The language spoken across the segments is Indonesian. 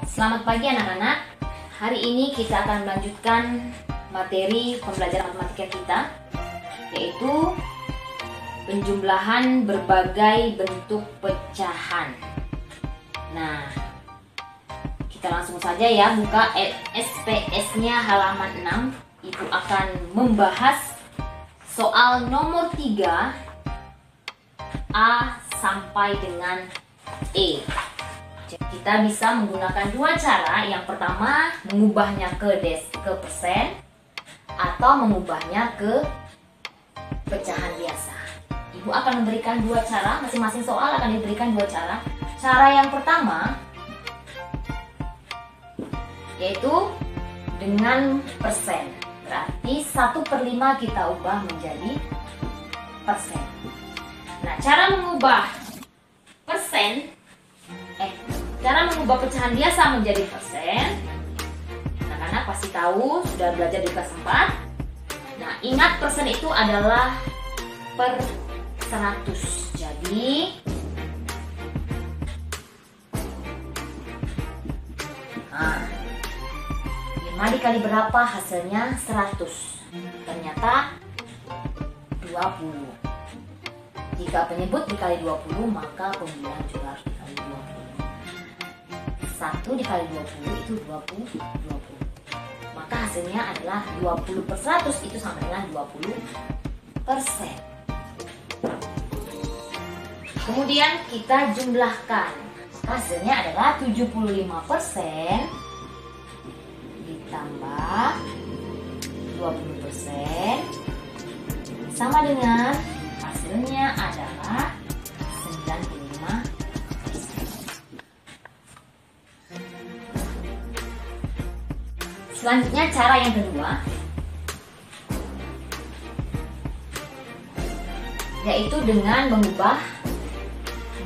Selamat pagi anak-anak. Hari ini kita akan melanjutkan materi pembelajaran matematika kita, yaitu penjumlahan berbagai bentuk pecahan. Nah, kita langsung saja ya buka SPS-nya halaman 6. Itu akan membahas soal nomor 3 A sampai dengan E. Kita bisa menggunakan dua cara. Yang pertama, mengubahnya ke persen atau mengubahnya ke pecahan biasa. Ibu akan memberikan dua cara, masing-masing soal akan diberikan dua cara. Cara yang pertama yaitu dengan persen. Berarti 1/5 kita ubah menjadi persen. Nah, cara mengubah pecahan biasa menjadi persen, anak-anak pasti tahu, sudah belajar di kelas 4. Nah, ingat persen itu adalah per 100. Jadi nah, 5 dikali berapa hasilnya? 100. Ternyata 20. Jika penyebut dikali 20, maka pembilang juga harus dikali 20. 1 dikali 20 itu 20. Maka hasilnya adalah 20/100, itu sama dengan 20%. Kemudian kita jumlahkan. Hasilnya adalah 75% ditambah 20% sama dengan hasilnya adalah 95%. Selanjutnya cara yang kedua, yaitu dengan mengubah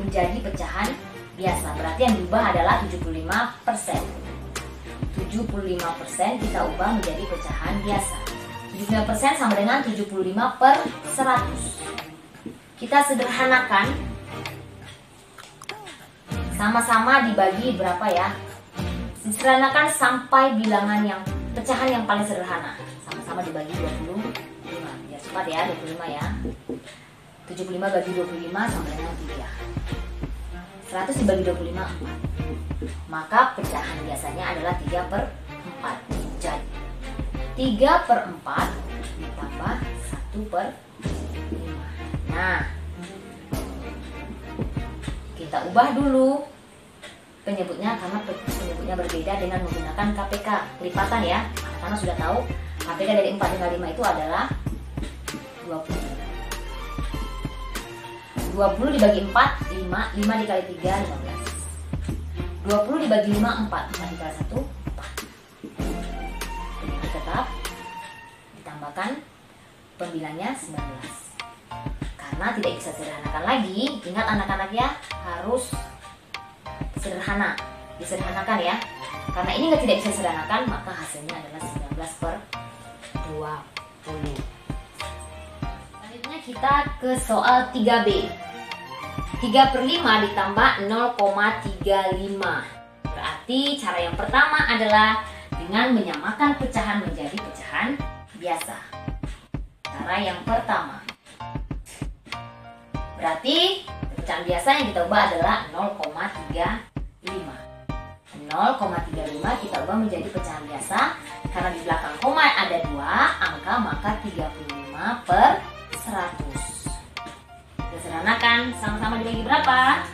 menjadi pecahan biasa. Berarti yang diubah adalah 75%. 75% kita ubah menjadi pecahan biasa. 75% sama dengan 75/100. Kita sederhanakan, sama-sama dibagi berapa ya? Disederhanakan sampai bilangan yang pecahan yang paling sederhana. Sama-sama dibagi 25. Ya cepat ya, 25 ya. 75 bagi 25 sama dengan 3. 100 dibagi 25, 4. Maka pecahan biasanya adalah 3/4. Jadi 3/4 ditambah 1/5. Nah, kita ubah dulu penyebutnya karena penyebutnya berbeda dengan menggunakan KPK kelipatan ya. Karena sudah tahu KPK dari 4 hingga 5 itu adalah 20. 20 dibagi 4, 5. 5 dikali 3, 15. 20 dibagi 5, 4. 4 dikali 1, 4. Jadi tetap ditambahkan pembilangnya 19. Karena tidak bisa sederhanakan lagi, ingat anak-anak ya, harus disederhanakan ya. Karena ini tidak bisa disederhanakan, maka hasilnya adalah 19/20. Selanjutnya kita ke soal 3B. 3/5 ditambah 0,35. Berarti cara yang pertama adalah dengan menyamakan pecahan menjadi pecahan biasa. Cara yang pertama. Berarti pecahan biasa yang kita ubah adalah 0,35. 0,35 kita ubah menjadi pecahan biasa. Karena di belakang koma ada 2 angka, maka 35/100. Kita sederhanakan, sama-sama dibagi berapa?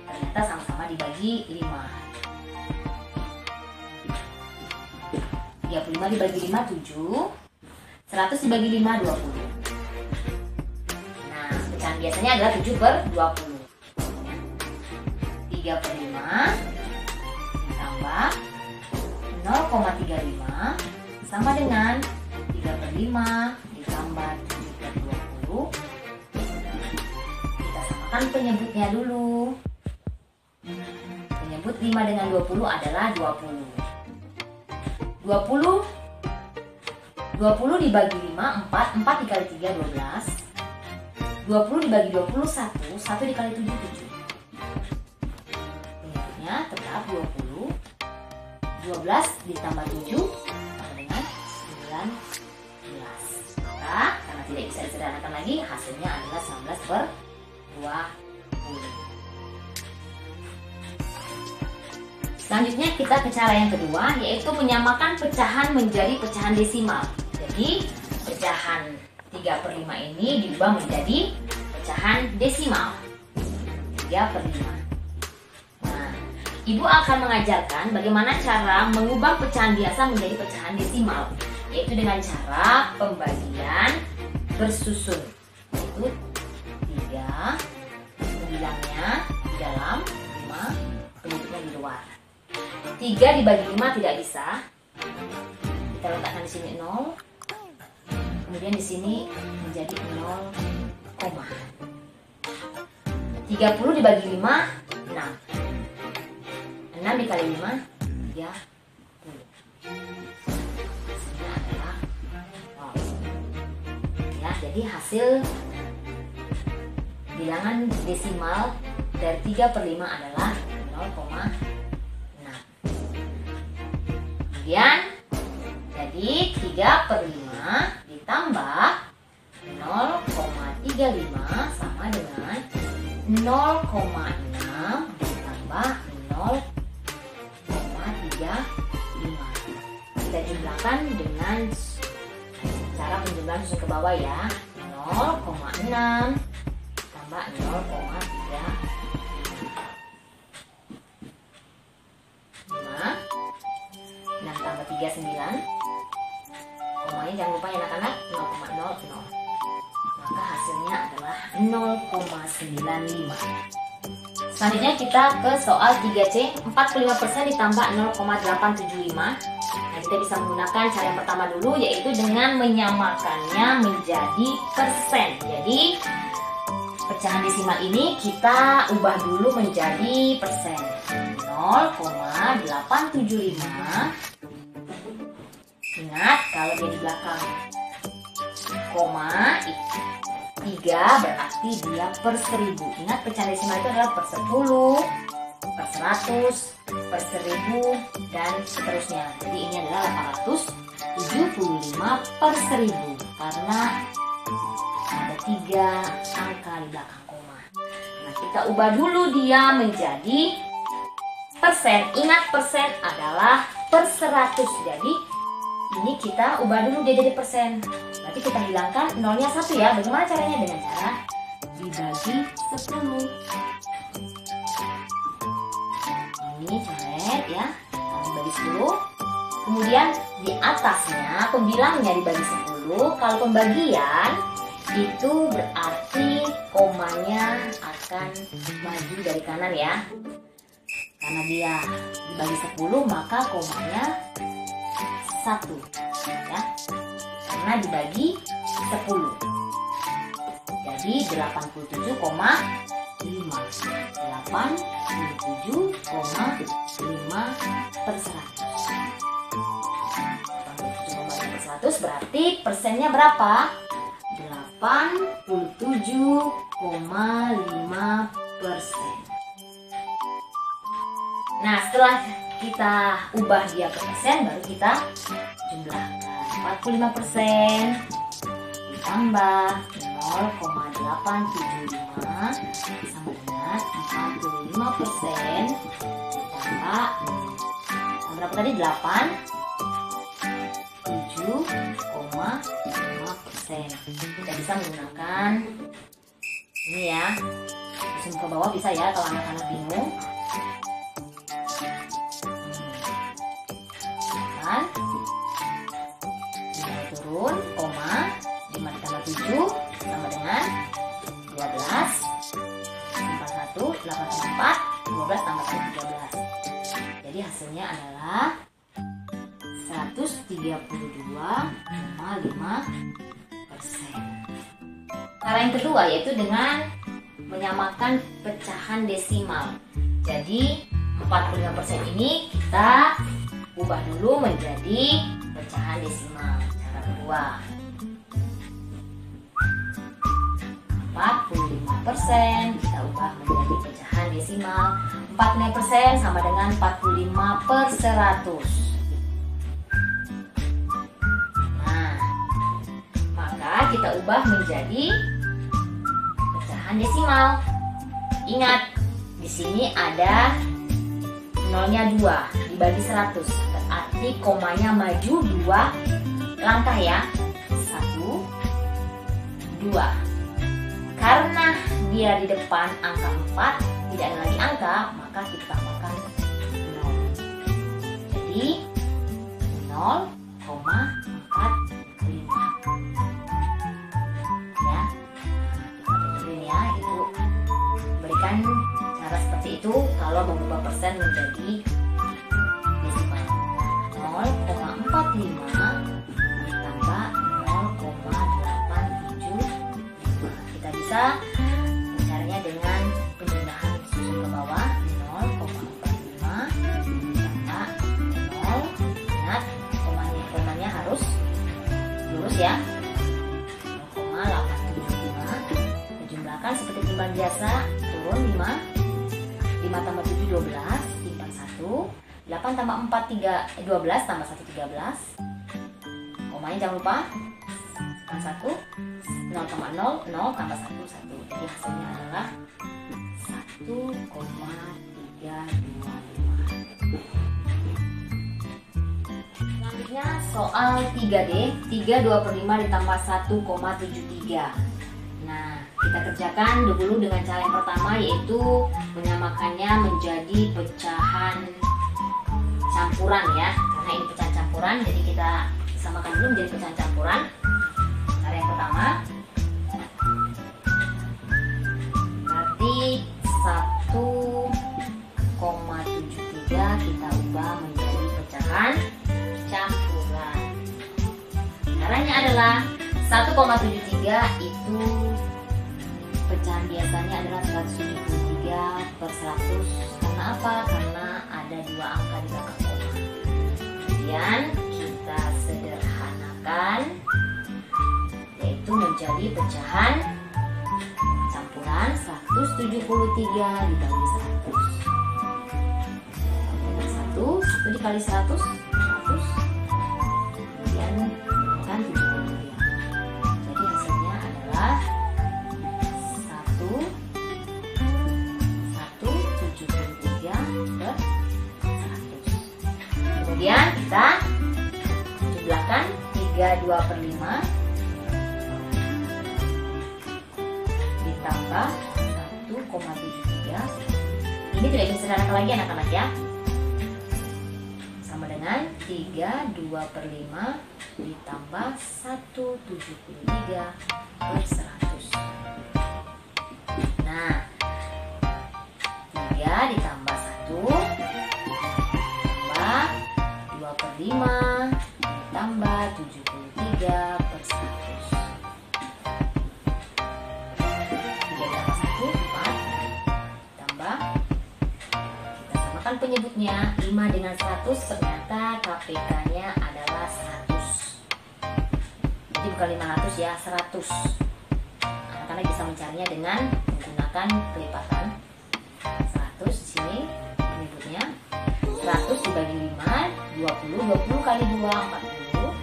Ternyata sama-sama dibagi 5. 35 dibagi 5, 7. 100 dibagi 5, 20. Nah, pecahan biasanya adalah 7/20. 3/5 ditambah 0,35 sama dengan 3/5 ditambah 7/20. Kita samakan penyebutnya dulu. Penyebut 5 dengan 20 adalah 20. 20 dibagi 5, 4. 4 dikali 3, 12. 20 dibagi 20, 1. 1 dikali 7, 7. Penyebutnya tetap 20 12 ditambah 7 sama dengan 19. Maka karena tidak bisa disederhanakan lagi, hasilnya adalah 19/20. Selanjutnya kita ke cara yang kedua, yaitu menyamakan pecahan menjadi pecahan desimal. Jadi pecahan 3/5 ini diubah menjadi pecahan desimal 3/5. Nah, Ibu akan mengajarkan bagaimana cara mengubah pecahan biasa menjadi pecahan desimal, yaitu dengan cara pembagian bersusun. Itu 3, bilangnya di dalam, 5 penutupnya di luar. 3 dibagi 5 tidak bisa. Kita letakkan di sini 0. Kemudian di sini menjadi 0, 30 dibagi 5, 6. 6 dikali 5, 30. Hasilnya adalah 0. Ya, jadi hasil bilangan desimal dari 3/5 adalah 0,6. Kemudian jadi 3/5 ditambah 0,35 sama dengan 0,6 ditambah 0,35. Kita jumlahkan dengan cara penjumlahan susun ke bawah ya. 0,6 tambah 0,35. 6 tambah 3, 9. Komanya jangan lupa ya anak-anak, 0,00. Maka hasilnya adalah 0,95. Selanjutnya kita ke soal 3C. 45% ditambah 0,875. Nah, kita bisa menggunakan cara yang pertama dulu, yaitu dengan menyamakannya menjadi persen. Jadi pecahan desimal ini kita ubah dulu menjadi persen. 0,875. Ingat, kalau dia di belakang koma 3 berarti dia per 1000. Ingat, pecahan desimal itu adalah per 10, per 100, per 1000, dan seterusnya. Jadi ini adalah 875 per 1000 karena ada 3 angka di belakang koma. Nah, kita ubah dulu dia menjadi persen. Ingat, persen adalah per 100. Jadi ini kita ubah dulu dia jadi persen. Berarti kita hilangkan nolnya 1 ya. Bagaimana caranya? Dengan cara dibagi 10. Ini coret ya. Kita bagi 10. Kemudian di atasnya pembilangnya dibagi 10. Kalau pembagian itu berarti komanya akan maju dari kanan ya. Karena dia dibagi 10 maka komanya 1 ya, karena dibagi 10. Jadi 87,5 per 100. Berarti persennya berapa? 87,5%. Nah, setelah kita ubah dia ke persen, baru kita jumlahkan. 45% ditambah 0,875 sama dengan 45% ditambah berapa tadi? 7,5%. Kita bisa menggunakan ini ya, susun ke bawah bisa ya kalau anak-anak bingung. Turun, koma, 5 ditambah 7 sama dengan 12, 41, 84, 12 tambah 13. Jadi hasilnya adalah 132,5%. Cara yang kedua yaitu dengan menyamakan pecahan desimal. Jadi 45% ini kita ubah dulu menjadi pecahan desimal. Cara kedua, 45% kita ubah menjadi pecahan desimal. 45% sama dengan 45 per 100. kita ubah menjadi pecahan desimal. Ingat, di sini ada nolnya 2 dibagi 100. Berarti komanya maju 2 langkah ya. 1, 2. Karena dia di depan angka 4, tidak ada lagi angka, maka kita tambahkan 0. Jadi 0,45 ya. Ini ya, Ibu berikan cara seperti itu kalau mengubah persen menjadi desimal. 0,45 ditambah 0,875. Kita bisa caranya dengan penjumlahan susun ke bawah. 0,45 ditambah 0. Ingat, komanya harus lurus ya. 0,875 dijumlahkan seperti timbal biasa, turun 5 tambah 7 12, simpan 1. 8 tambah 4 12 tambah 1 13. Komanya jangan lupa, simpan 1. 0,0 0 tambah 1 1. Jadi hasilnya adalah 1,325. Selanjutnya soal 3D, 3/2/5 ditambah 1,73. Nah, kita kerjakan dulu dengan cara yang pertama, yaitu menyamakannya menjadi pecahan campuran ya. Karena ini pecahan campuran, jadi kita samakan dulu menjadi pecahan campuran. Cara yang pertama, berarti 1,73 kita ubah menjadi pecahan campuran. Caranya adalah 1,73 itu pecahan biasanya adalah 173/100. Karena apa? Karena ada 2 angka di belakang koma. Kemudian kita sederhanakan, yaitu menjadi pecahan campuran 173 dibagi 100. 1 dikali 100, 100. Kemudian kan 73. Jadi hasilnya adalah 1,173/100. Kemudian kita jumlahkan 3/2/5 ditambah 1,73. Ini tidak bisa sederhanakan lagi anak-anak ya. Sama dengan 3/2/5 ditambah 173/100. Nah, 3 ditambah 1 tambah 2/5 ditambah 73/100. 3 tambah 1 4 tambah, kita samakan penyebutnya 5 dengan 100. Ternyata KPK-nya adalah 100. Jadi bukan 500 ya, 100. Anak-anak bisa mencarinya dengan menggunakan kelipatan 100. Di sini penyebutnya 100 dibagi 5 20, 20 kali 2 40.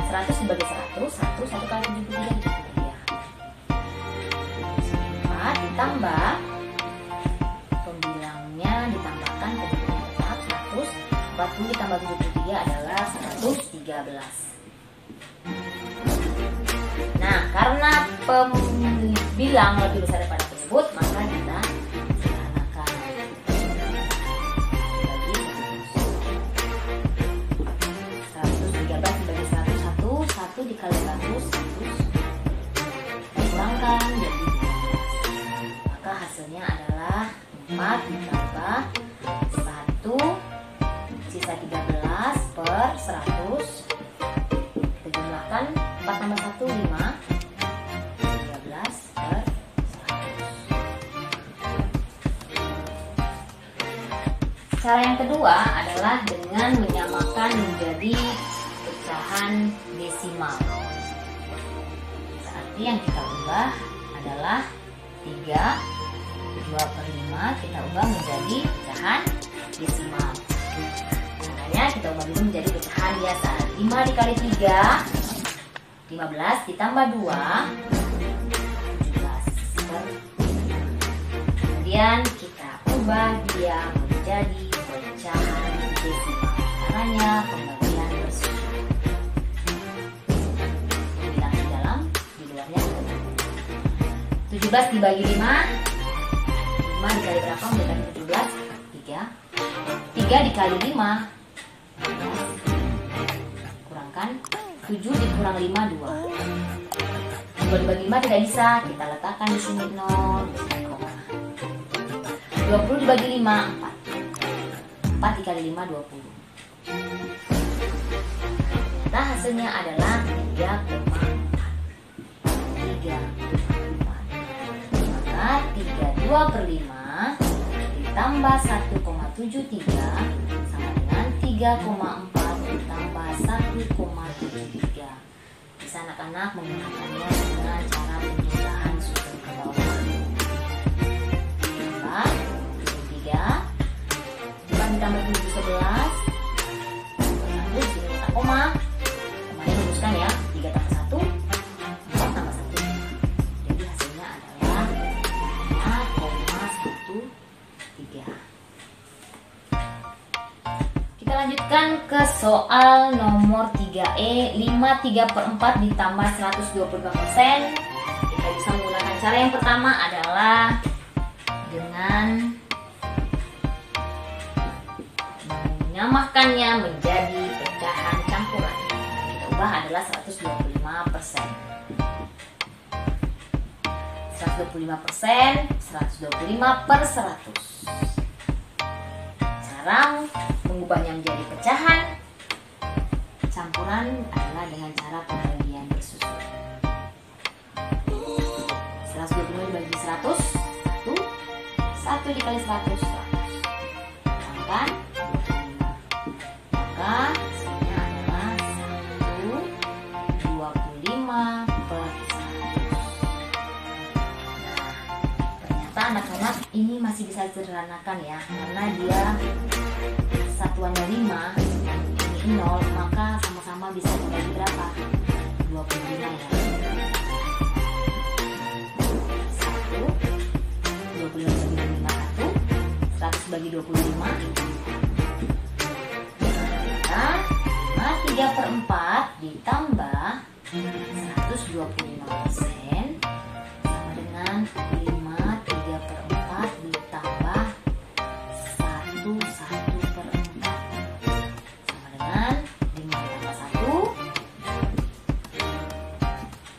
100 dibagi 100 1 kali 73 4 ditambah pembilangnya, ditambahkan penyebutnya tetap 100. 40 ditambah 73 adalah 113. Nah, karena pembilang lebih besar daripada penyebut, maka kita sederhanakan. Bagi 113 dibagi 100, 1 dikali 100, 100 dikurangkan jadi 13. Maka hasilnya adalah 4 ditambah 1 sisa 13/100. Kita jumlahkan 4 tambah 1 5, 13/100. Cara yang kedua adalah dengan menyamakan menjadi pecahan desimal. Berarti yang kita ubah adalah 3/2/5 kita ubah menjadi pecahan desimal. Caranya kita ubah dulu menjadi pecahan biasa. 5 dikali 3 15 ditambah 2, 17. Kemudian kita ubah dia menjadi pecahan desimal. Caranya pembagian bersusun. Bilang di dalam, di luarnya 17 dibagi 5. 5 dikali berapa? Menjadi 17. 3 dikali 5, kurangkan 7 dikurang 5, 2. 2 dibagi 5 tidak bisa, kita letakkan di sini 0, 20 dibagi 5, 4. 4 dikali 5, 20. Nah, hasilnya adalah 3,4. Maka 32/5 ditambah 1,73 sama dengan 3,4 ditambah 1,73. Bisa anak-anak menggunakannya dengan cara penjumlahan susun ke bawah. Tambah 3 ditambah 7, 11. Terus ini letak koma. Kemarin rumuskan ya, 3 tambah 1, 4 tambah 1. Jadi hasilnya adalah 5,13. Kita lanjutkan ke soal nomor 3E. 5 3/4 ditambah 125%. Kita bisa menggunakan cara yang pertama adalah dengan menyamakannya menjadi pecahan campuran. Kita ubah adalah 125%. 125%, 125/100. Cara mengubahnya menjadi pecahan campuran adalah dengan cara pembagian bersusun. 125 dibagi 100, 1 dikali 100, 100. Tambahkan 25. Maka hasilnya adalah 125/100. Ternyata anak-anak ini masih bisa disederhanakan ya, karena dia satuannya 5, ini 0, maka sama-sama bisa dibagi berapa? 25 ya. 1, 25 bagi 5, 100 bagi 25. Maka 5 3/4 ditambah 125% sama dengan 5 3/4 ditambah 1 1/4 sama dengan 5 tambah 1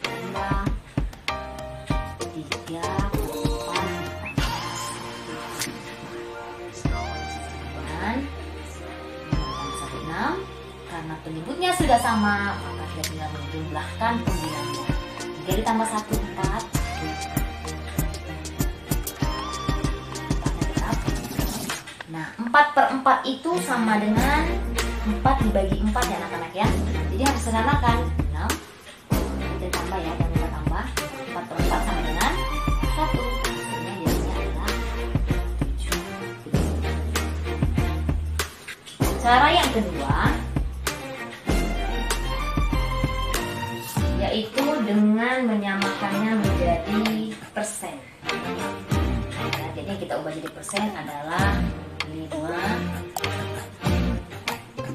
tambah 3/4 dan 6. Karena penyebutnya sudah sama, maka kita tinggal menjumlahkan pembilangnya. 3 ditambah 1, 4. Nah, 4/4 itu sama dengan 4 dibagi 4 ya anak-anak ya. Jadi harus sederhanakan. 6. Kita tambah ya, jangan lupa tambah. 4/4 sama dengan 1. Hasilnya jadinya adalah 7. Cara yang kedua yaitu dengan menyamakannya menjadi persen. Nah, jadi yang kita ubah jadi persen adalah 5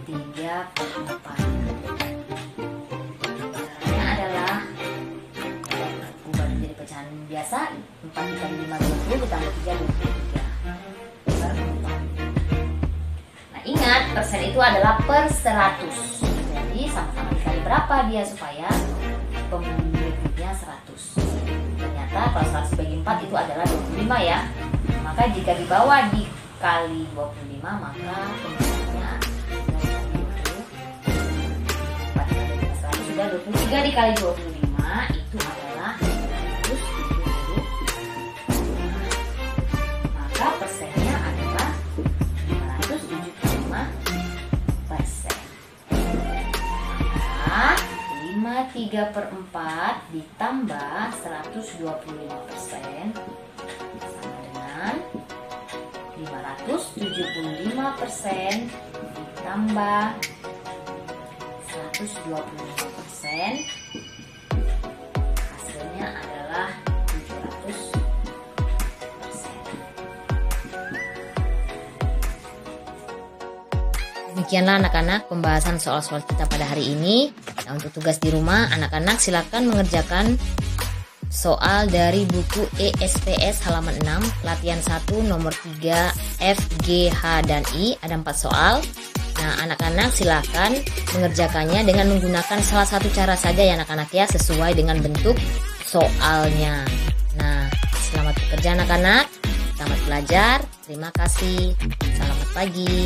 3/4. Caranya adalah ubah menjadi pecahan biasa. 4 dikali 5 20 ditambah 3 23/4. Nah, ingat persen itu adalah per 100. Jadi sama-sama dikali berapa dia supaya pemilihnya 100. Ternyata kalau 100 bagi 4 itu adalah 25 ya. Maka jika di bawah dikali 25 maka pemilihnya 100 sudah 23 dikali 25 itu adalah 170. Maka persennya adalah 575%. Maka 5 3/4 ditambah 125% sama dengan 575% ditambah 125% jawabannya adalah 700%. Demikianlah anak-anak pembahasan soal-soal kita pada hari ini. Nah, untuk tugas di rumah, anak-anak silakan mengerjakan soal dari buku ESPS halaman 6, latihan 1 nomor 3 F, G, H, dan I. Ada 4 soal. Nah, anak-anak silakan mengerjakannya dengan menggunakan salah satu cara saja ya anak-anak ya, sesuai dengan bentuk soalnya. Nah, selamat bekerja anak-anak, selamat belajar, terima kasih, selamat pagi.